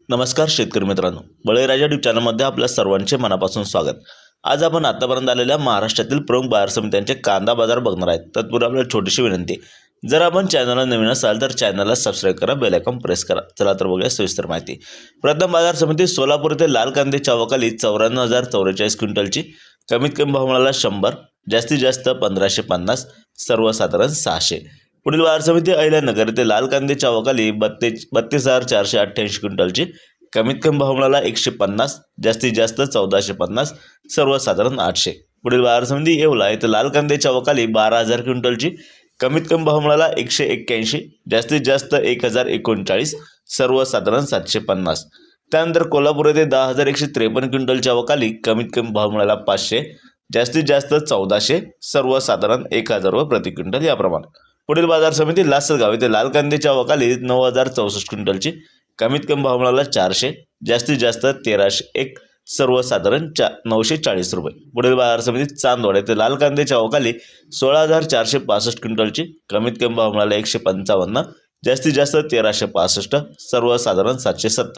नमस्कार शेतकरी मित्रांनो, बळीराजा यूट्यूब चॅनलमध्ये आपल्या सर्वांचे मनापासून स्वागत। आज आपण आतापर्यंत आलेल्या महाराष्ट्रातील प्रमुख बाजार समित्यांचे कांदा बाजार बघणार आहेत। तत्पूर्वी आपल्याला छोटीशी विनंती, जर आपण चॅनलला नवीन असाल तर चॅनलला सबस्क्राइब करा, बेल आयकॉन प्रेस करा। चला तर बघूया सविस्तर माहिती। प्रथम बाजार समिती सोलापूर येथे लाल कांदे चावकाली 94,044 क्विंटलची, कमीत कमी भाव मिळाला 100, जास्तीत जास्त 1550, सर्वसाधारण 600। पुढील बाजार समिती अहिल्यानगर येथे लाल कांदे चावकाली 32,488 क्विंटलची, कमीत कमी भाव मिळाला 150, जास्तीत जास्त 1450, सर्वसाधारण 800। पुढील बाजार समिती येवला येथे लाल कांदे चावकाली 12,000 क्विंटलची, कमीत कमी भाव मिळाला 181, जास्तीत जास्त 1039, सर्वसाधारण 750। त्यानंतर कोल्हापूर येथे 10,153 क्विंटलच्या वकाली, कमीत कमी भाव मिळाला 500, जास्तीत जास्त 1400, सर्वसाधारण 1000 रुपये प्रति क्विंटल याप्रमाणे। पुढील बाजार समिती लासलगाव येथे लाल कांद्याच्या वकाली 9,064 क्विंटलची, कमीत कमी भाव मिळाला 400, जास्तीत जास्त 1301, सर्वसाधारण 940 रुपये। पुढील बाजार समिती चांदवड येथे लाल कांद्याच्या वकाली 16,465 क्विंटलची, कमीत कमी भाव मिळाला 155, जास्तीत जास्त 1365, सर्वसाधारण 770।